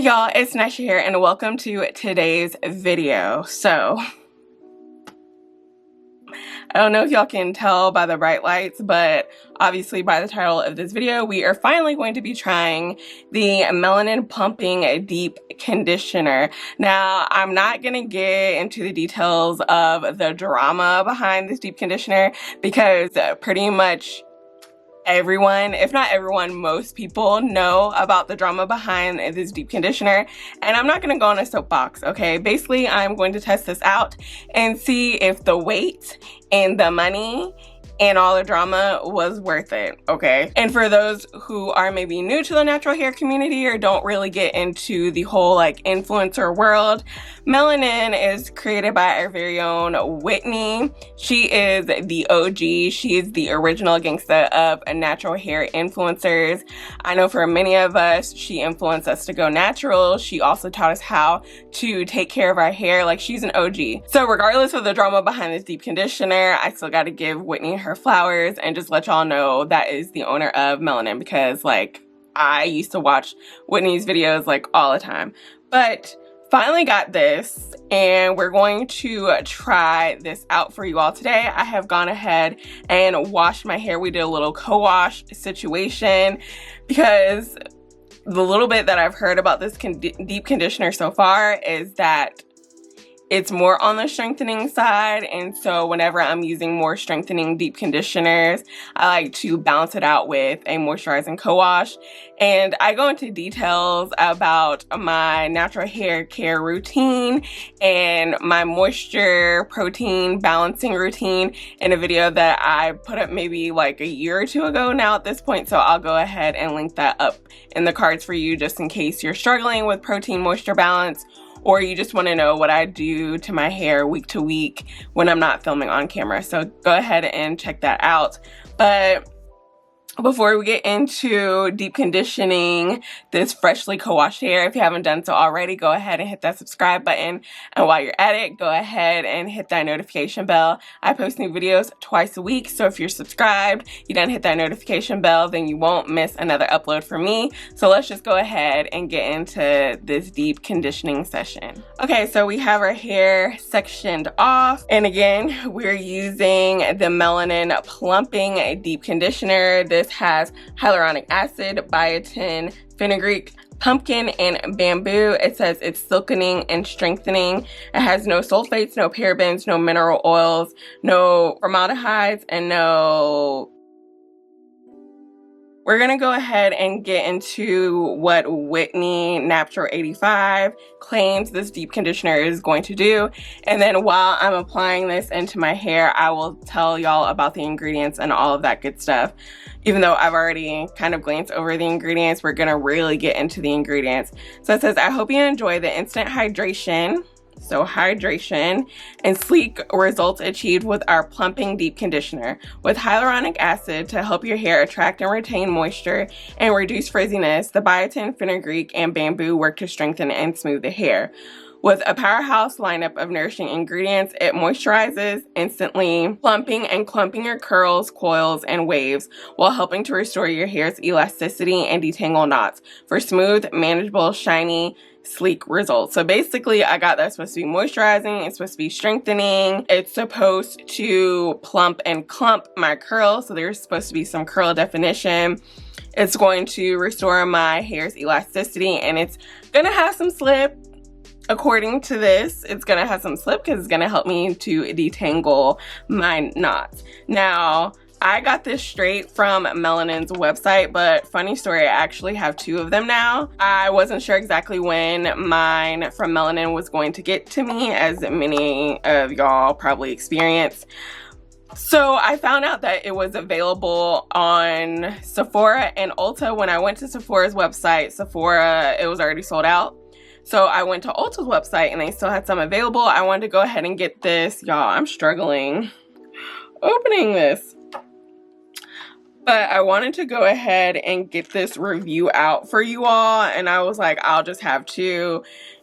Hey y'all, it's Nisha here and welcome to today's video. So, I don't know if y'all can tell by the bright lights, but obviously by the title of this video, we are finally going to be trying the Melanin Plumping Deep Conditioner. Now, I'm not going to get into the details of the drama behind this deep conditioner because pretty much everyone, if not everyone, most people know about the drama behind this deep conditioner, and I'm not going to go on a soapbox, okay? Basically, I'm going to test this out and see if the wait and the money and all the drama was worth it, okay? And for those who are maybe new to the natural hair community or don't really get into the whole like influencer world, Melanin is created by our very own Whitney. She is the OG. She is the original gangsta of natural hair influencers. I know for many of us, she influenced us to go natural. She also taught us how to take care of our hair. Like, she's an OG. So regardless of the drama behind this deep conditioner, I still got to give Whitney her flowers and just let y'all know that is the owner of Melanin, because like I used to watch Whitney's videos like all the time. But finally got this and we're going to try this out for you all today. I have gone ahead and washed my hair. We did a little co-wash situation because the little bit that I've heard about this deep conditioner so far is that it's more on the strengthening side, and so whenever I'm using more strengthening deep conditioners, I like to balance it out with a moisturizing co-wash. And I go into details about my natural hair care routine and my moisture protein balancing routine in a video that I put up maybe like a year or two ago now at this point, so I'll go ahead and link that up in the cards for you just in case you're struggling with protein moisture balance, or you just want to know what I do to my hair week to week when I'm not filming on camera. So go ahead and check that out. But before we get into deep conditioning this freshly co-washed hair, if you haven't done so already, go ahead and hit that subscribe button. And while you're at it, go ahead and hit that notification bell. I post new videos twice a week, so if you're subscribed, you done hit that notification bell, then you won't miss another upload from me. So let's just go ahead and get into this deep conditioning session. Okay, so we have our hair sectioned off. And again, we're using the Melanin Plumping Deep Conditioner. This has hyaluronic acid, biotin, fenugreek, pumpkin, and bamboo. It says it's silkening and strengthening. It has no sulfates, no parabens, no mineral oils, no formaldehydes, and no... We're gonna go ahead and get into what Whitney Natural 85 claims this deep conditioner is going to do. And then while I'm applying this into my hair, I will tell y'all about the ingredients and all of that good stuff. Even though I've already kind of glanced over the ingredients, we're gonna really get into the ingredients. So it says, I hope you enjoy the instant hydration. So hydration and sleek results achieved with our Plumping Deep Conditioner with hyaluronic acid to help your hair attract and retain moisture and reduce frizziness. The biotin, fenugreek, and bamboo work to strengthen and smooth the hair. With a powerhouse lineup of nourishing ingredients, it moisturizes, instantly plumping and clumping your curls, coils, and waves while helping to restore your hair's elasticity and detangle knots for smooth, manageable, shiny, sleek results. So basically, I got that's supposed to be moisturizing, it's supposed to be strengthening, it's supposed to plump and clump my curls, so there's supposed to be some curl definition. It's going to restore my hair's elasticity, and it's gonna have some slip. According to this, it's gonna have some slip because it's gonna help me to detangle my knots. Now, I got this straight from Melanin's website, but funny story, I actually have two of them now. I wasn't sure exactly when mine from Melanin was going to get to me, as many of y'all probably experienced. So I found out that it was available on Sephora and Ulta. When I went to Sephora's website, Sephora, it was already sold out. So I went to Ulta's website and they still had some available. I wanted to go ahead and get this. Y'all, I'm struggling opening this. But I wanted to go ahead and get this review out for you all. And I was like, I'll just have two.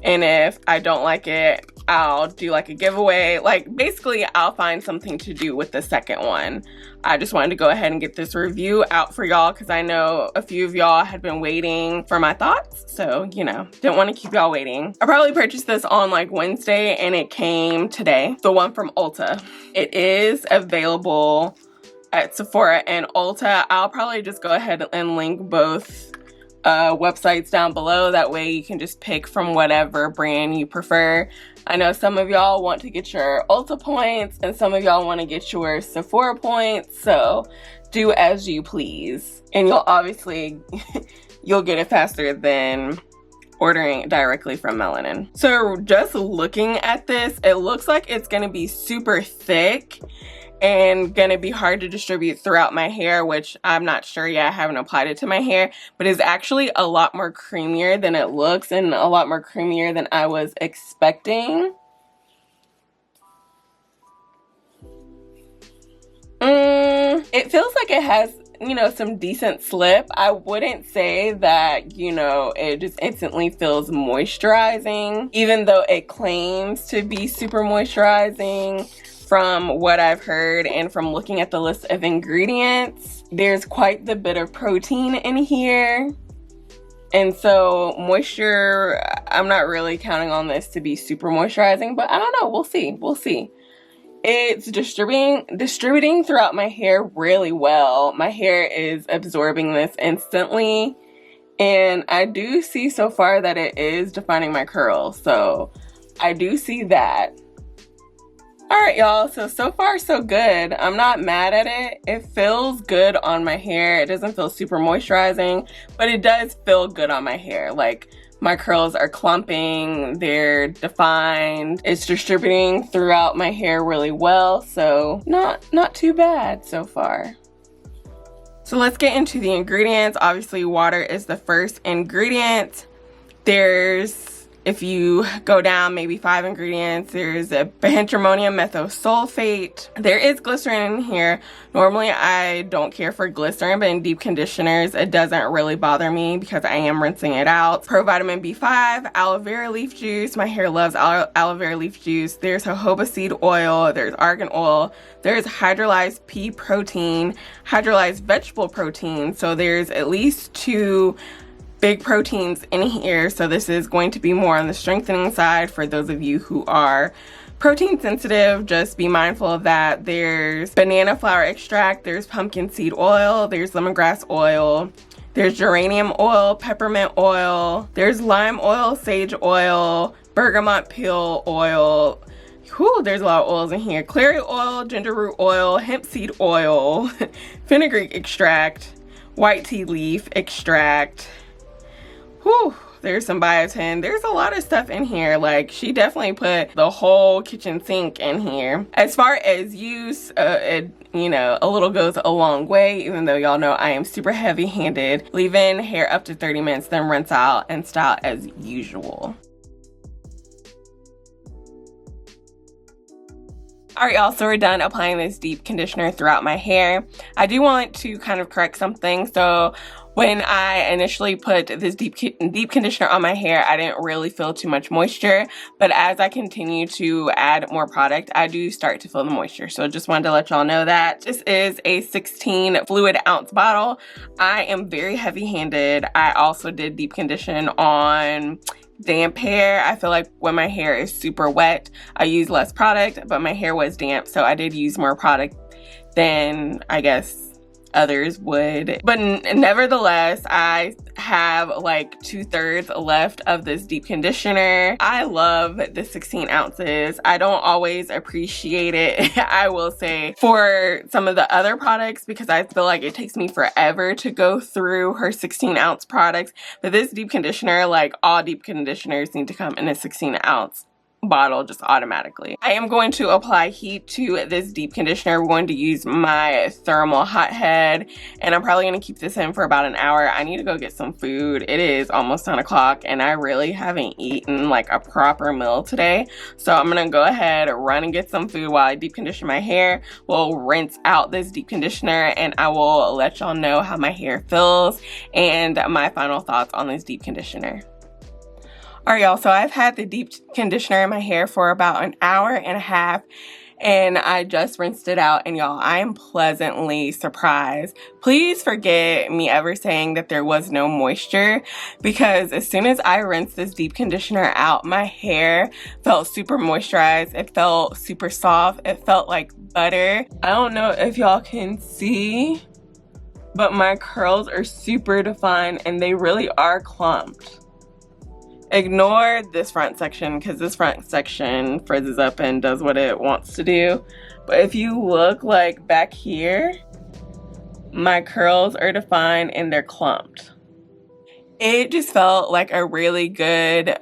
And if I don't like it, I'll do like a giveaway. Like basically I'll find something to do with the second one. I just wanted to go ahead and get this review out for y'all because I know a few of y'all had been waiting for my thoughts. So, you know, didn't want to keep y'all waiting. I probably purchased this on like Wednesday and it came today. The one from Ulta. It is available at Sephora and Ulta. I'll probably just go ahead and link both websites down below. That way you can just pick from whatever brand you prefer. I know some of y'all want to get your Ulta points and some of y'all want to get your Sephora points, so do as you please. And you'll obviously you'll get it faster than ordering directly from Melanin. So just looking at this, it looks like it's gonna be super thick and gonna be hard to distribute throughout my hair, which I'm not sure yet. I haven't applied it to my hair, but it's actually a lot more creamier than it looks and a lot more creamier than I was expecting. It feels like it has, you know, some decent slip. I wouldn't say that, you know, it just instantly feels moisturizing, even though it claims to be super moisturizing. From what I've heard and from looking at the list of ingredients, there's quite the bit of protein in here. And so moisture, I'm not really counting on this to be super moisturizing, but I don't know, we'll see, we'll see. It's distributing throughout my hair really well. My hair is absorbing this instantly. And I do see so far that it is defining my curls. So I do see that. Alright y'all, so far so good. I'm not mad at it. It feels good on my hair. It doesn't feel super moisturizing, but it does feel good on my hair. Like my curls are clumping, they're defined. It's distributing throughout my hair really well, so not too bad so far. So let's get into the ingredients. Obviously water is the first ingredient. There's, if you go down maybe 5 ingredients, there's a bihydramonium methosulfate. There is glycerin in here. Normally I don't care for glycerin, but in deep conditioners it doesn't really bother me because I am rinsing it out. Provitamin B5, aloe vera leaf juice. My hair loves aloe vera leaf juice. There's jojoba seed oil, there's argan oil, there's hydrolyzed pea protein, hydrolyzed vegetable protein. So there's at least 2 big proteins in here, so this is going to be more on the strengthening side for those of you who are protein sensitive. Just be mindful of that. There's banana flower extract, there's pumpkin seed oil, there's lemongrass oil, there's geranium oil, peppermint oil, there's lime oil, sage oil, bergamot peel oil. Whew, there's a lot of oils in here. Clary oil, ginger root oil, hemp seed oil, fenugreek extract, white tea leaf extract. Whew, there's some biotin. There's a lot of stuff in here. Like, she definitely put the whole kitchen sink in here. As far as use, you know, a little goes a long way, even though y'all know I am super heavy-handed. Leave in hair up to 30 minutes, then rinse out and style as usual. Alright y'all, so we're done applying this deep conditioner throughout my hair. I do want to kind of correct something. So when I initially put this deep conditioner on my hair, I didn't really feel too much moisture. But as I continue to add more product, I do start to feel the moisture. So just wanted to let y'all know that. This is a 16 fluid ounce bottle. I am very heavy-handed. I also did deep condition on damp hair. I feel like when my hair is super wet, I use less product, but my hair was damp, so I did use more product than I guess others would. But nevertheless, I have like 2/3 left of this deep conditioner. I love the 16 ounces. I don't always appreciate it, I will say, for some of the other products because I feel like it takes me forever to go through her 16 ounce products. But this deep conditioner, like all deep conditioners need to come in a 16 ounce bottle just automatically. I am going to apply heat to this deep conditioner. We're going to use my thermal hothead, and I'm probably going to keep this in for about an hour. I need to go get some food. It is almost 10 o'clock and I really haven't eaten like a proper meal today. So I'm going to go ahead, run and get some food while I deep condition my hair. We'll rinse out this deep conditioner and I will let y'all know how my hair feels and my final thoughts on this deep conditioner. Alright, y'all, so I've had the deep conditioner in my hair for about an hour and a half, and I just rinsed it out, and y'all, I am pleasantly surprised. Please forget me ever saying that there was no moisture, because as soon as I rinsed this deep conditioner out, my hair felt super moisturized. It felt super soft. It felt like butter. I don't know if y'all can see, but my curls are super defined, and they really are clumped. Ignore this front section because this front section frizzes up and does what it wants to do. But if you look like back here, my curls are defined and they're clumped. It just felt like a really good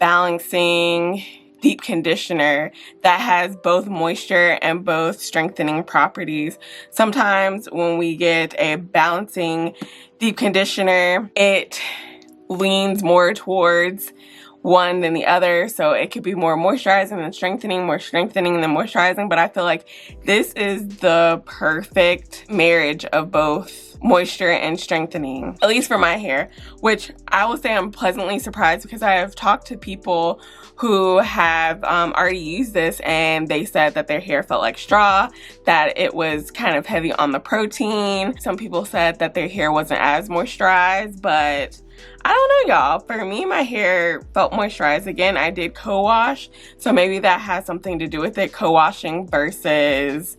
balancing deep conditioner that has both moisture and both strengthening properties. Sometimes when we get a balancing deep conditioner, it leans more towards one than the other, so it could be more moisturizing than strengthening, more strengthening than moisturizing, but I feel like this is the perfect marriage of both moisture and strengthening, at least for my hair, which I will say I'm pleasantly surprised because I have talked to people who have already used this and they said that their hair felt like straw, that it was kind of heavy on the protein. Some people said that their hair wasn't as moisturized, but I don't know, y'all. For me, my hair felt moisturized. Again, I did co-wash, so maybe that has something to do with it. Co-washing versus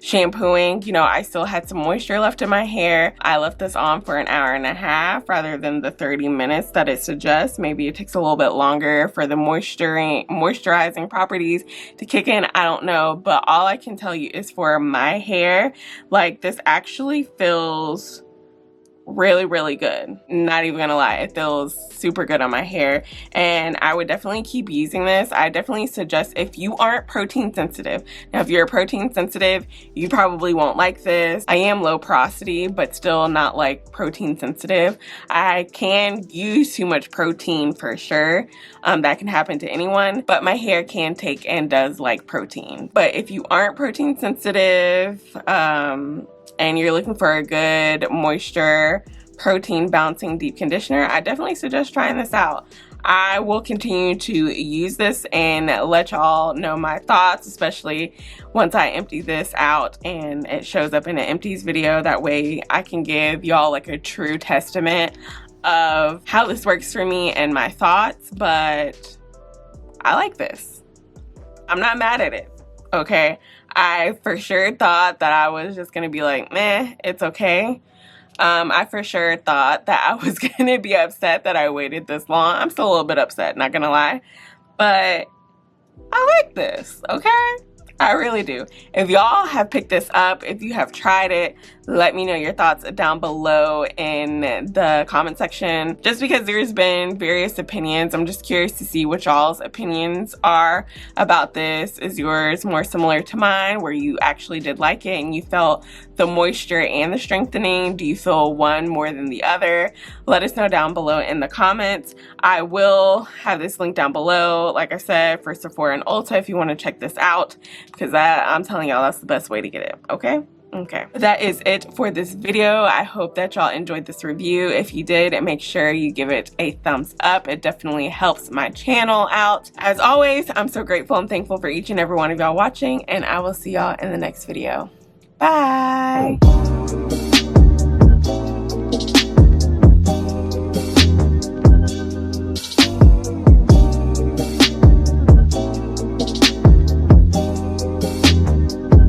shampooing. You know, I still had some moisture left in my hair. I left this on for an hour and a half rather than the 30 minutes that it suggests. Maybe it takes a little bit longer for the moisturizing properties to kick in. I don't know, but all I can tell you is for my hair, like, this actually feels really, really good. Not even gonna lie, it feels super good on my hair, and I would definitely keep using this. I definitely suggest if you aren't protein sensitive. Now, if you're protein sensitive, you probably won't like this. I am low porosity, but still not like protein sensitive. I can use too much protein for sure. That can happen to anyone, but my hair can take and does like protein. But if you aren't protein sensitive, and you're looking for a good moisture, protein balancing deep conditioner, I definitely suggest trying this out. I will continue to use this and let y'all know my thoughts, especially once I empty this out and it shows up in an empties video. That way I can give y'all like a true testament of how this works for me and my thoughts, but I like this. I'm not mad at it, okay? I for sure thought that I was just gonna be like, meh, it's okay. I for sure thought that I was gonna be upset that I waited this long. I'm still a little bit upset, not gonna lie, but I like this, okay? I really do. If y'all have picked this up, if you have tried it, let me know your thoughts down below in the comment section. Just because there's been various opinions, I'm just curious to see what y'all's opinions are about this. Is yours more similar to mine, where you actually did like it and you felt the moisture and the strengthening? Do you feel one more than the other? Let us know down below in the comments. I will have this link down below, like I said, for Sephora and Ulta if you want to check this out, because I'm telling y'all that's the best way to get it, okay? Okay, that is it for this video. I hope that y'all enjoyed this review. If you did, make sure you give it a thumbs up. It definitely helps my channel out. As always, I'm so grateful and thankful for each and every one of y'all watching, and I will see y'all in the next video. Bye!